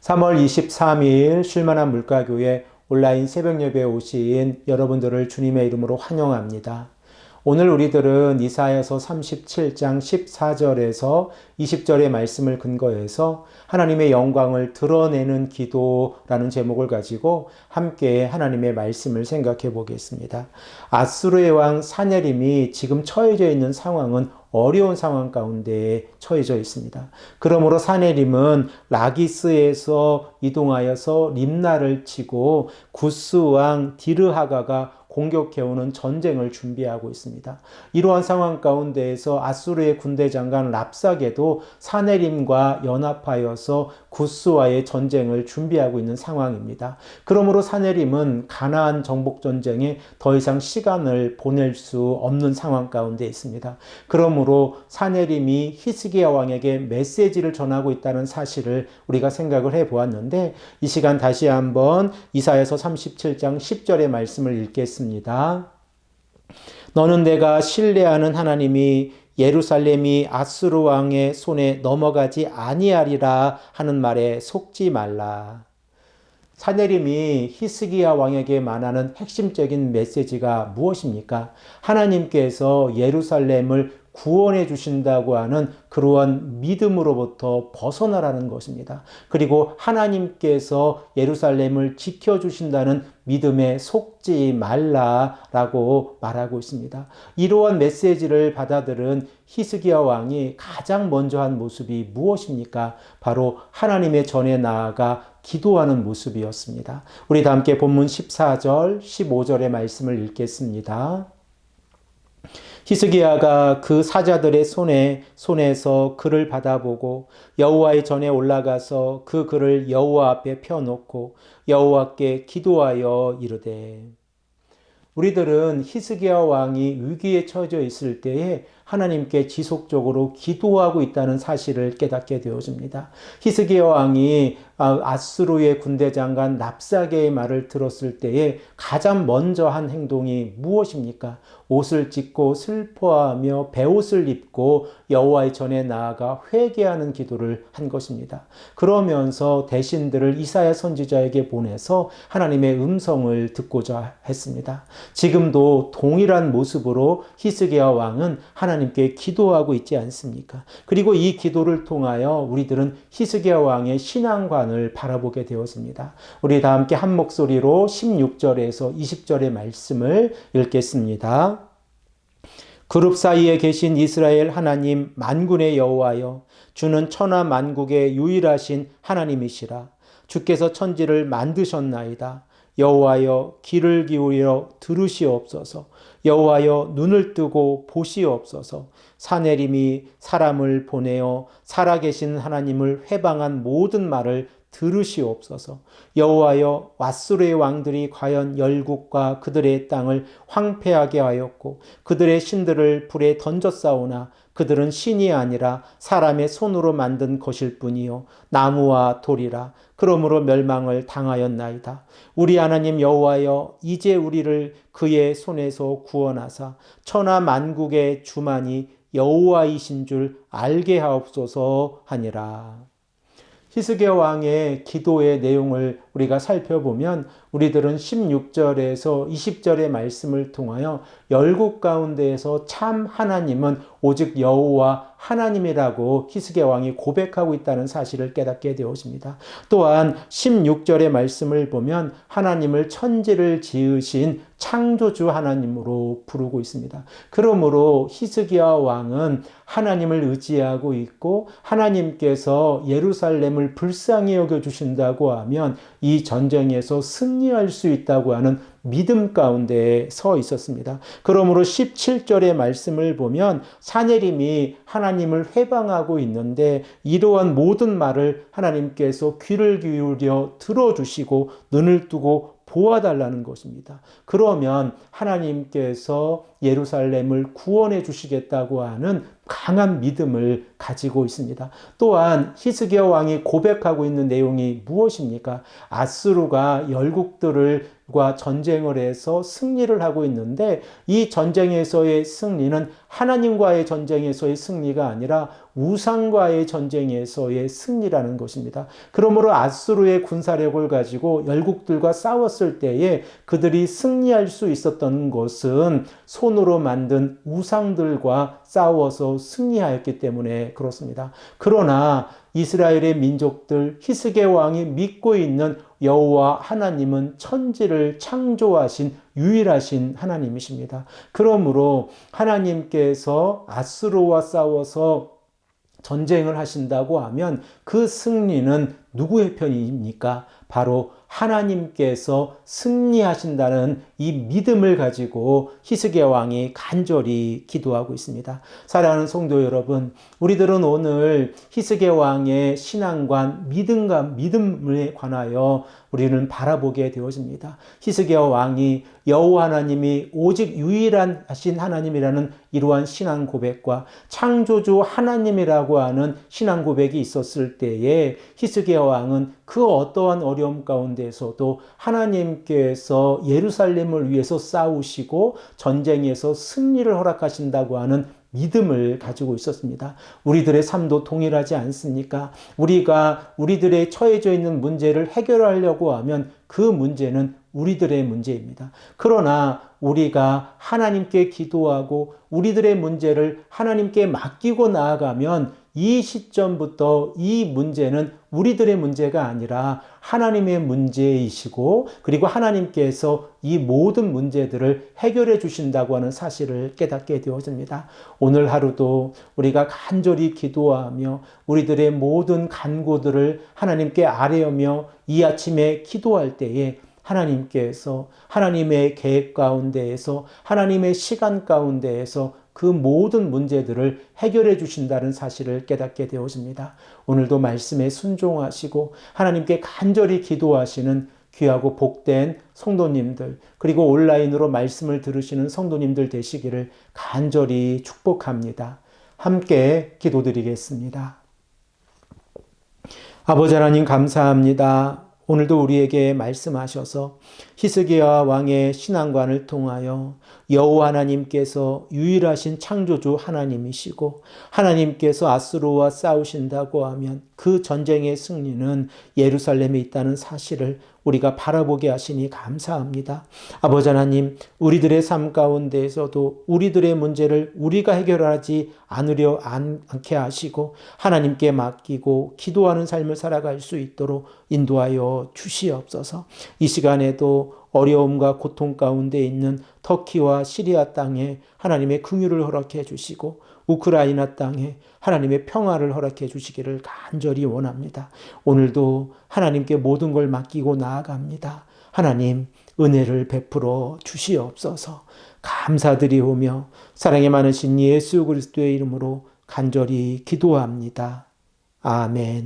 3월 23일 쉴만한 물가교회 온라인 새벽 예배에 오신 여러분들을 주님의 이름으로 환영합니다. 오늘 우리들은 이사야서 37장 14절에서 20절의 말씀을 근거해서 하나님의 영광을 드러내는 기도라는 제목을 가지고 함께 하나님의 말씀을 생각해 보겠습니다. 아수르의 왕 사네림이 지금 처해져 있는 상황은 어려운 상황 가운데 처해져 있습니다. 그러므로 사네림은 라기스에서 이동하여서 림나를 치고 구스 왕 디르하가가 공격해오는 전쟁을 준비하고 있습니다. 이러한 상황 가운데에서 아수르의 군대 장관 랍사게도 사네림과 연합하여서 구스와의 전쟁을 준비하고 있는 상황입니다. 그러므로 사네림은 가나안 정복 전쟁에 더 이상 시간을 보낼 수 없는 상황 가운데 있습니다. 그러므로 사네림이 히스기야 왕에게 메시지를 전하고 있다는 사실을 우리가 생각을 해보았는데, 이 시간 다시 한번 이사야서 37장 10절의 말씀을 읽겠습니다. 너는 내가 신뢰하는 하나님이 예루살렘이 아수르 왕의 손에 넘어가지 아니하리라 하는 말에 속지 말라. 사네림이 히스기야 왕에게 말하는 핵심적인 메시지가 무엇입니까? 하나님께서 예루살렘을 구원해 주신다고 하는 그러한 믿음으로부터 벗어나라는 것입니다. 그리고 하나님께서 예루살렘을 지켜주신다는 믿음에 속지 말라라고 말하고 있습니다. 이러한 메시지를 받아들은 히스기야 왕이 가장 먼저 한 모습이 무엇입니까? 바로 하나님의 전에 나아가 기도하는 모습이었습니다. 우리 다 함께 본문 14절, 15절의 말씀을 읽겠습니다. 히스기야가 그 사자들의 손에서 글을 받아보고 여호와의 전에 올라가서 그 글을 여호와 앞에 펴놓고 여호와께 기도하여 이르되. 우리들은 히스기야 왕이 위기에 처져 있을 때에 하나님께 지속적으로 기도하고 있다는 사실을 깨닫게 되어집니다. 히스기야 왕이 아수르의 군대 장관 랍사게의 말을 들었을 때에 가장 먼저 한 행동이 무엇입니까? 옷을 찢고 슬퍼하며 베옷을 입고 여호와의 전에 나아가 회개하는 기도를 한 것입니다. 그러면서 대신들을 이사야 선지자에게 보내서 하나님의 음성을 듣고자 했습니다. 지금도 동일한 모습으로 히스기야 왕은 하나님께 기도하고 있지 않습니까? 그리고 이 기도를 통하여 우리들은 히스기야 왕의 신앙관을 바라보게 되었습니다. 우리 다 함께 한 목소리로 16절에서 20절의 말씀을 읽겠습니다. 그룹 사이에 계신 이스라엘 하나님 만군의 여호와여, 주는 천하 만국의 유일하신 하나님이시라. 주께서 천지를 만드셨나이다. 여호와여, 귀를 기울여 들으시옵소서. 여호와여, 눈을 뜨고 보시옵소서. 사네림이 사람을 보내어 살아계신 하나님을 회방한 모든 말을 들으시옵소서. 여호와여, 아수르의 왕들이 과연 열국과 그들의 땅을 황폐하게 하였고 그들의 신들을 불에 던졌사오나 그들은 신이 아니라 사람의 손으로 만든 것일 뿐이요 나무와 돌이라. 그러므로 멸망을 당하였나이다. 우리 하나님 여호와여, 이제 우리를 그의 손에서 구원하사 천하 만국의 주만이 여호와이신 줄 알게 하옵소서 하니라. 히스기야 왕의 기도의 내용을 우리가 살펴보면 우리들은 16절에서 20절의 말씀을 통하여 열국 가운데에서 참 하나님은 오직 여호와 하나님이라고 히스기야 왕이 고백하고 있다는 사실을 깨닫게 되었습니다. 또한 16절의 말씀을 보면 하나님을 천지를 지으신 창조주 하나님으로 부르고 있습니다. 그러므로 히스기야 왕은 하나님을 의지하고 있고 하나님께서 예루살렘을 불쌍히 여겨주신다고 하면 이 전쟁에서 승리할 수 있다고 하는 믿음 가운데 서 있었습니다. 그러므로 17절의 말씀을 보면 사네림이 하나님을 회방하고 있는데 이러한 모든 말을 하나님께서 귀를 기울여 들어주시고 눈을 뜨고 보아달라는 것입니다. 그러면 하나님께서 예루살렘을 구원해 주시겠다고 하는 강한 믿음을 가지고 있습니다. 또한 히스기야 왕이 고백하고 있는 내용이 무엇입니까? 아수르가 열국들을 과 전쟁을 해서 승리를 하고 있는데 이 전쟁에서의 승리는 하나님과의 전쟁에서의 승리가 아니라 우상과의 전쟁에서의 승리라는 것입니다. 그러므로 아수르의 군사력을 가지고 열국들과 싸웠을 때에 그들이 승리할 수 있었던 것은 손으로 만든 우상들과 싸워서 승리하였기 때문에 그렇습니다. 그러나 이스라엘의 민족들 히스기야 왕이 믿고 있는 여호와 하나님은 천지를 창조하신 유일하신 하나님이십니다. 그러므로 하나님께서 아수르와 싸워서 전쟁을 하신다고 하면 그 승리는 누구의 편입니까? 바로 하나님께서 승리하신다는 이 믿음을 가지고 히스기야 왕이 간절히 기도하고 있습니다. 사랑하는 성도 여러분, 우리들은 오늘 히스기야 왕의 신앙관, 믿음에 관하여 우리는 바라보게 되어집니다. 히스기야 왕이 여호와 하나님이 오직 유일하신 하나님이라는 이러한 신앙 고백과 창조주 하나님이라고 하는 신앙 고백이 있었을 때에 히스기야 왕은 그 어떠한 어려움 가운데에서도 하나님께서 예루살렘을 위해서 싸우시고 전쟁에서 승리를 허락하신다고 하는 믿음을 가지고 있었습니다. 우리들의 삶도 동일하지 않습니까? 우리가 우리들의 처해져 있는 문제를 해결하려고 하면 그 문제는 우리들의 문제입니다. 그러나 우리가 하나님께 기도하고 우리들의 문제를 하나님께 맡기고 나아가면 이 시점부터 이 문제는 우리들의 문제가 아니라 하나님의 문제이시고 그리고 하나님께서 이 모든 문제들을 해결해 주신다고 하는 사실을 깨닫게 되어집니다. 오늘 하루도 우리가 간절히 기도하며 우리들의 모든 간구들을 하나님께 아뢰며 이 아침에 기도할 때에 하나님께서 하나님의 계획 가운데에서 하나님의 시간 가운데에서 그 모든 문제들을 해결해 주신다는 사실을 깨닫게 되어집니다. 오늘도 말씀에 순종하시고 하나님께 간절히 기도하시는 귀하고 복된 성도님들 그리고 온라인으로 말씀을 들으시는 성도님들 되시기를 간절히 축복합니다. 함께 기도드리겠습니다. 아버지 하나님 감사합니다. 오늘도 우리에게 말씀하셔서 히스기야 왕의 신앙관을 통하여 여호와 하나님께서 유일하신 창조주 하나님이시고 하나님께서 아수르와 싸우신다고 하면 그 전쟁의 승리는 예루살렘에 있다는 사실을 우리가 바라보게 하시니 감사합니다. 아버지 하나님, 우리들의 삶 가운데에서도 우리들의 문제를 우리가 해결하지 않게 하시고 하나님께 맡기고 기도하는 삶을 살아갈 수 있도록 인도하여 주시옵소서. 이 시간에도 어려움과 고통 가운데 있는 터키와 시리아 땅에 하나님의 긍휼을 허락해 주시고 우크라이나 땅에 하나님의 평화를 허락해 주시기를 간절히 원합니다. 오늘도 하나님께 모든 걸 맡기고 나아갑니다. 하나님 은혜를 베풀어 주시옵소서. 감사드리오며 사랑이 많으신 예수 그리스도의 이름으로 간절히 기도합니다. 아멘.